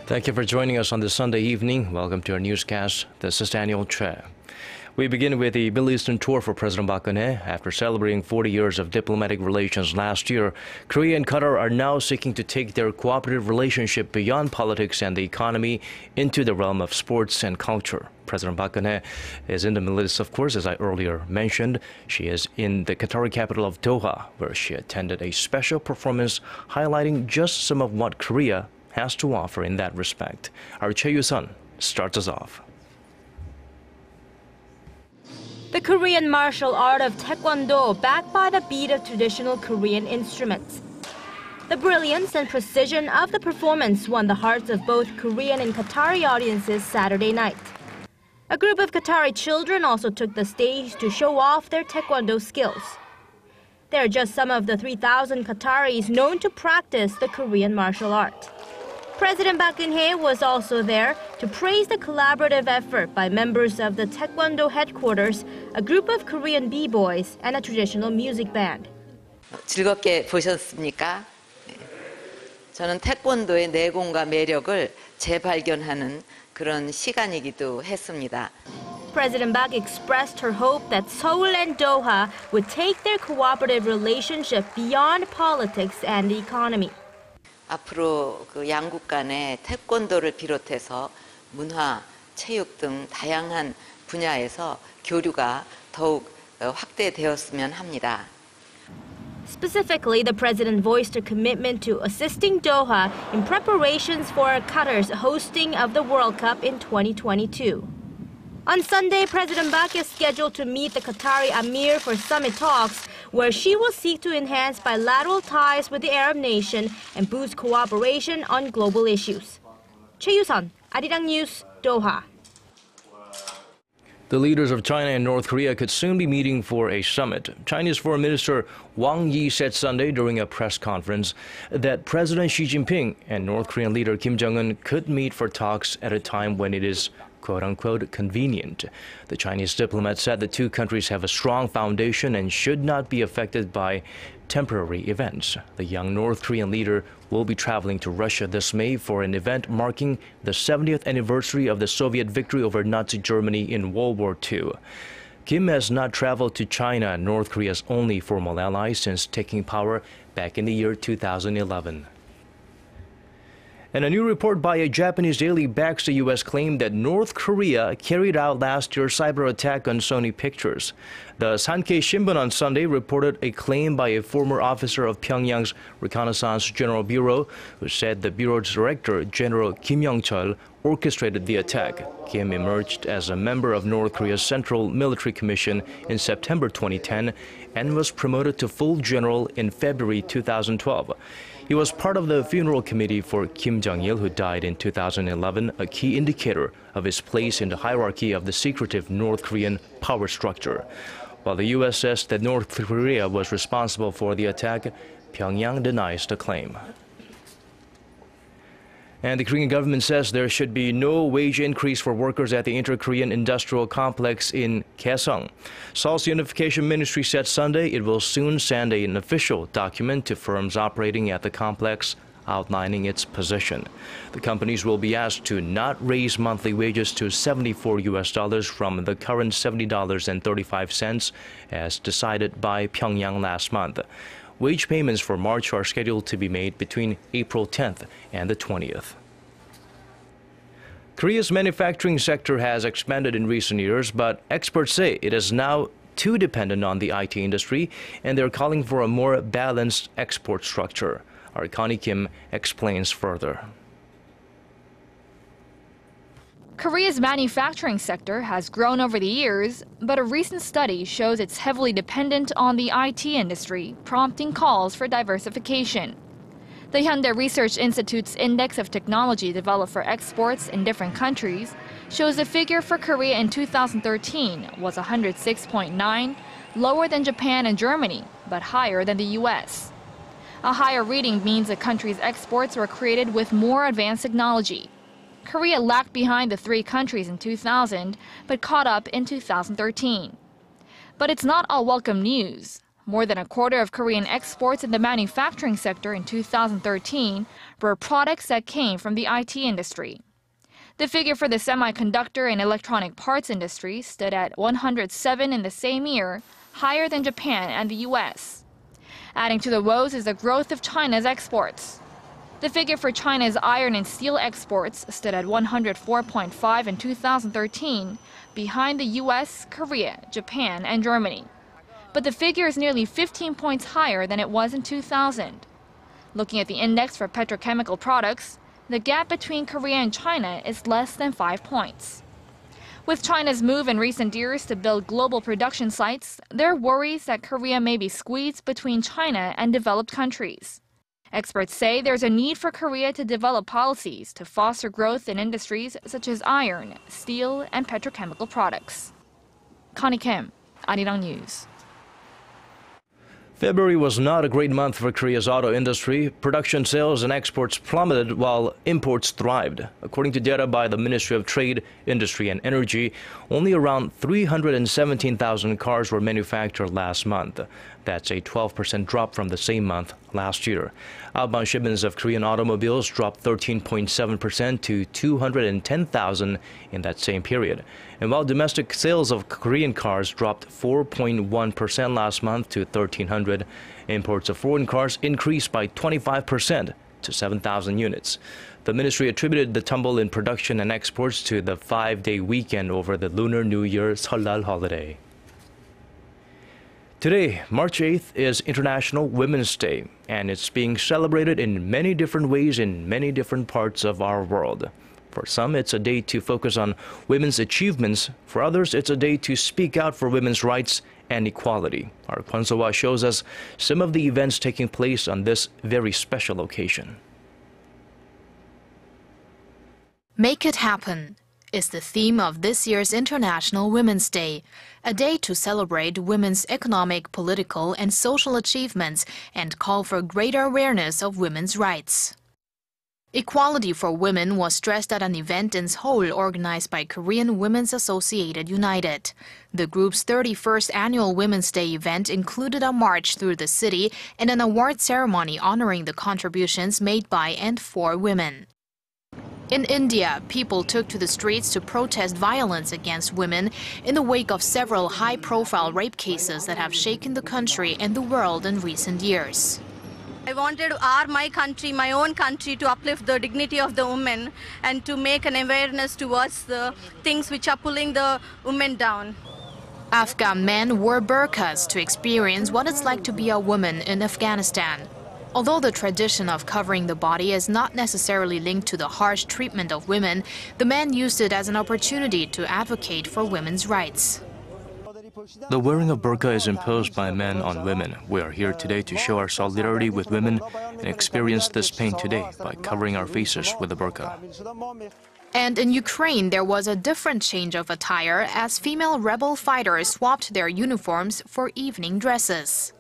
Thank you for joining us on this Sunday evening. Welcome to our newscast. This is Daniel Choy. We begin with the Middle Eastern tour for President Park Geun-hye. After celebrating 40 years of diplomatic relations last year, Korea and Qatar are now seeking to take their cooperative relationship beyond politics and the economy into the realm of sports and culture. President Park Geun-hye is in the Middle East, of course, as I earlier mentioned. She is in the Qatari capital of Doha, where she attended a special performance highlighting just some of what Korea has to offer in that respect. Our Choi You-sun starts us off. The Korean martial art of taekwondo, backed by the beat of traditional Korean instruments. The brilliance and precision of the performance won the hearts of both Korean and Qatari audiences Saturday night. A group of Qatari children also took the stage to show off their taekwondo skills. They are just some of the 3,000 Qataris known to practice the Korean martial art. President Park Geun-hye was also there to praise the collaborative effort by members of the Taekwondo headquarters, a group of Korean b-boys, and a traditional music band. 즐겁게 보셨습니까? 저는 태권도의 내공과 매력을 재발견하는 그런 시간이기도 했습니다. President Park expressed her hope that Seoul and Doha would take their cooperative relationship beyond politics and the economy. 앞으로 그 양국 간의 태권도를 비롯해서 문화, 체육 등 다양한 분야에서 교류가 더욱 확대되었으면 합니다. Specifically, the president voiced a commitment to assisting Doha in preparations for Qatar's hosting of the World Cup in 2022. On Sunday, President Park is scheduled to meet the Qatari Amir for summit talks, where she will seek to enhance bilateral ties with the Arab nation and boost cooperation on global issues. Choi You-sun, Arirang News, Doha. The leaders of China and North Korea could soon be meeting for a summit. Chinese Foreign Minister Wang Yi said Sunday during a press conference that President Xi Jinping and North Korean leader Kim Jong-un could meet for talks at a time when it is quote-unquote convenient. The Chinese diplomat said the two countries have a strong foundation and should not be affected by temporary events. The young North Korean leader will be traveling to Russia this May for an event marking the 70th anniversary of the Soviet victory over Nazi Germany in World War II. Kim has not traveled to China, North Korea's only formal ally, since taking power back in the year 2011. And a new report by a Japanese daily backs the U.S. claim that North Korea carried out last year's cyber attack on Sony Pictures. The Sankei Shimbun on Sunday reported a claim by a former officer of Pyongyang's Reconnaissance General Bureau, who said the bureau's director, General Kim Yong-chul, orchestrated the attack. Kim emerged as a member of North Korea's Central Military Commission in September 2010 and was promoted to full general in February 2012. He was part of the funeral committee for Kim Jong-il, who died in 2011, a key indicator of his place in the hierarchy of the secretive North Korean power structure. While the U.S. says that North Korea was responsible for the attack, Pyongyang denies the claim. And the Korean government says there should be no wage increase for workers at the Inter-Korean Industrial Complex in Kaesong. Seoul's Unification Ministry said Sunday it will soon send an official document to firms operating at the complex outlining its position. The companies will be asked to not raise monthly wages to $74 from the current $70.35 as decided by Pyongyang last month. Wage payments for March are scheduled to be made between April 10th and the 20th. Korea's manufacturing sector has expanded in recent years, but experts say it is now too dependent on the IT industry, and they're calling for a more balanced export structure. Our Connie Kim explains further. Korea's manufacturing sector has grown over the years, but a recent study shows it's heavily dependent on the IT industry, prompting calls for diversification. The Hyundai Research Institute's Index of Technology developed for exports in different countries shows the figure for Korea in 2013 was 106.9, lower than Japan and Germany, but higher than the U.S. A higher reading means the country's exports were created with more advanced technology. Korea lagged behind the three countries in 2000, but caught up in 2013. But it's not all welcome news. more than a quarter of Korean exports in the manufacturing sector in 2013 were products that came from the IT industry. The figure for the semiconductor and electronic parts industry stood at 107 in the same year, higher than Japan and the US. Adding to the woes is the growth of China's exports. The figure for China's iron and steel exports stood at 104.5 in 2013, behind the US, Korea, Japan, and Germany. But the figure is nearly 15 points higher than it was in 2000. Looking at the index for petrochemical products, the gap between Korea and China is less than 5 points. With China's move in recent years to build global production sites, there are worries that Korea may be squeezed between China and developed countries. Experts say there's a need for Korea to develop policies to foster growth in industries such as iron, steel, and petrochemical products. Connie Kim, Arirang News. February was not a great month for Korea's auto industry. Production sales and exports plummeted while imports thrived. According to data by the Ministry of Trade, Industry and Energy, only around 317,000 cars were manufactured last month. That's a 12% drop from the same month last year. Outbound shipments of Korean automobiles dropped 13.7% to 210,000 in that same period. And while domestic sales of Korean cars dropped 4.1% last month to 1,300, imports of foreign cars increased by 25% to 7,000 units. The ministry attributed the tumble in production and exports to the 5-day weekend over the Lunar New Year Seollal holiday. Today, March 8th, is International Women's Day, and it's being celebrated in many different ways in many different parts of our world. For some, it's a day to focus on women's achievements. For others, it's a day to speak out for women's rights and equality. Our Kwon So-hwa shows us some of the events taking place on this very special occasion. Make it happen is the theme of this year's International Women's Day, a day to celebrate women's economic, political, and social achievements and call for greater awareness of women's rights. Equality for women was stressed at an event in Seoul organized by Korean Women's Associated United. The group's 31st annual Women's Day event included a march through the city and an award ceremony honoring the contributions made by and for women. In India, people took to the streets to protest violence against women in the wake of several high-profile rape cases that have shaken the country and the world in recent years. I wanted my own country, to uplift the dignity of the women and to make an awareness towards the things which are pulling the women down. Afghan men wore burqas to experience what it's like to be a woman in Afghanistan. Although the tradition of covering the body is not necessarily linked to the harsh treatment of women, the men used it as an opportunity to advocate for women's rights. The wearing of burqa is imposed by men on women. We are here today to show our solidarity with women and experience this pain today by covering our faces with the burqa. And in Ukraine, there was a different change of attire as female rebel fighters swapped their uniforms for evening dresses.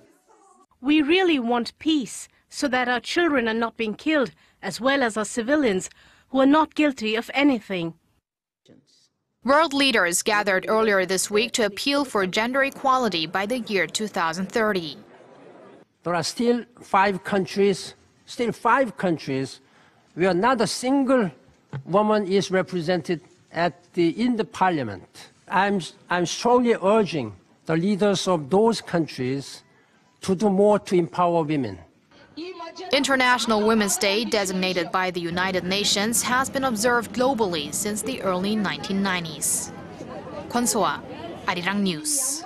We really want peace so that our children are not being killed, as well as our civilians who are not guilty of anything. World leaders gathered earlier this week to appeal for gender equality by the year 2030. There are still five countries where not a single woman is represented in the parliament. I'm strongly urging the leaders of those countries to do more to empower women. International Women's Day, designated by the United Nations, has been observed globally since the early 1990s. Kwon So-hwa, Arirang News.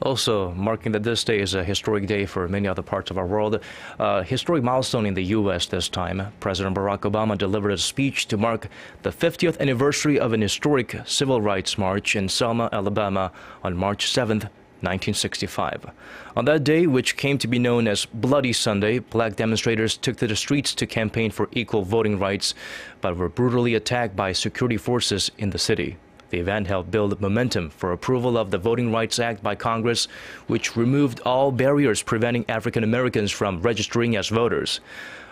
Also, marking that this day is a historic day for many other parts of our world. A historic milestone in the U.S. this time. President Barack Obama delivered a speech to mark the 50th anniversary of an historic civil rights march in Selma, Alabama on March 7th, 1965. On that day, which came to be known as Bloody Sunday, black demonstrators took to the streets to campaign for equal voting rights, but were brutally attacked by security forces in the city. The event helped build momentum for approval of the Voting Rights Act by Congress, which removed all barriers preventing African Americans from registering as voters.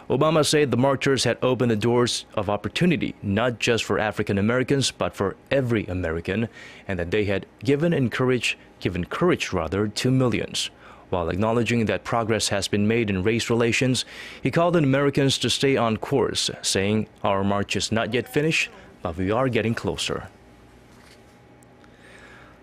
Obama said the marchers had opened the doors of opportunity, not just for African Americans, but for every American, and that they had given courage to millions. While acknowledging that progress has been made in race relations, he called on Americans to stay on course, saying, "Our march is not yet finished, but we are getting closer."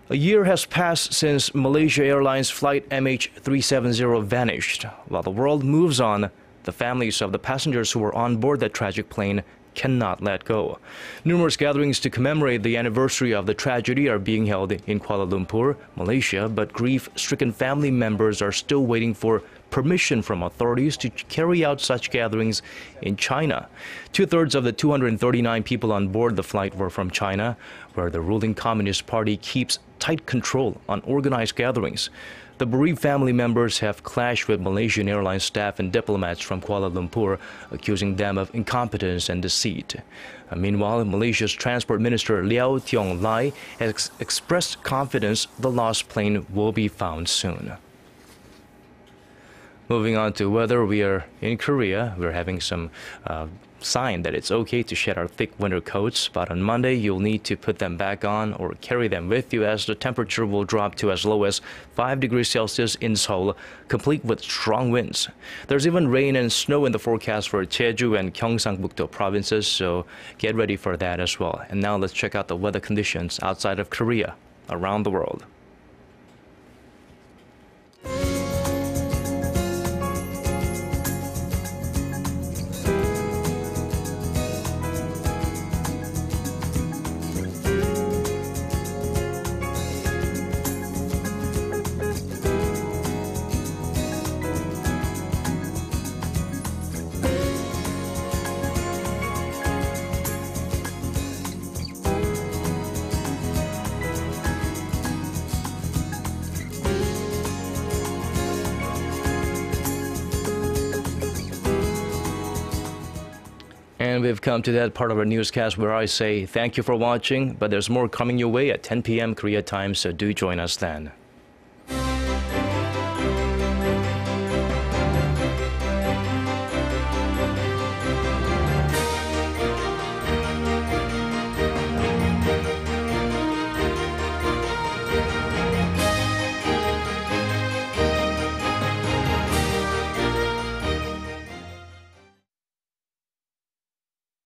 A year has passed since Malaysia Airlines flight MH370 vanished. While the world moves on, the families of the passengers who were on board that tragic plane cannot let go. Numerous gatherings to commemorate the anniversary of the tragedy are being held in Kuala Lumpur, Malaysia, but grief-stricken family members are still waiting for permission from authorities to carry out such gatherings in China. Two-thirds of the 239 people on board the flight were from China, where the ruling Communist Party keeps tight control on organized gatherings. The bereaved family members have clashed with Malaysian Airlines staff and diplomats from Kuala Lumpur, accusing them of incompetence and deceit. Meanwhile, Malaysia's Transport Minister Liao Tiong Lai has expressed confidence the lost plane will be found soon. Moving on to weather, we are in Korea. We're having some sign that it's okay to shed our thick winter coats, but on Monday you'll need to put them back on or carry them with you, as the temperature will drop to as low as 5 degrees Celsius in Seoul, complete with strong winds. There's even rain and snow in the forecast for Jeju and Gyeongsangbuk-do provinces, so get ready for that as well. And now let's check out the weather conditions outside of Korea, around the world. And we've come to that part of our newscast where I say thank you for watching, but there's more coming your way at 10 p.m. Korea time, so do join us then.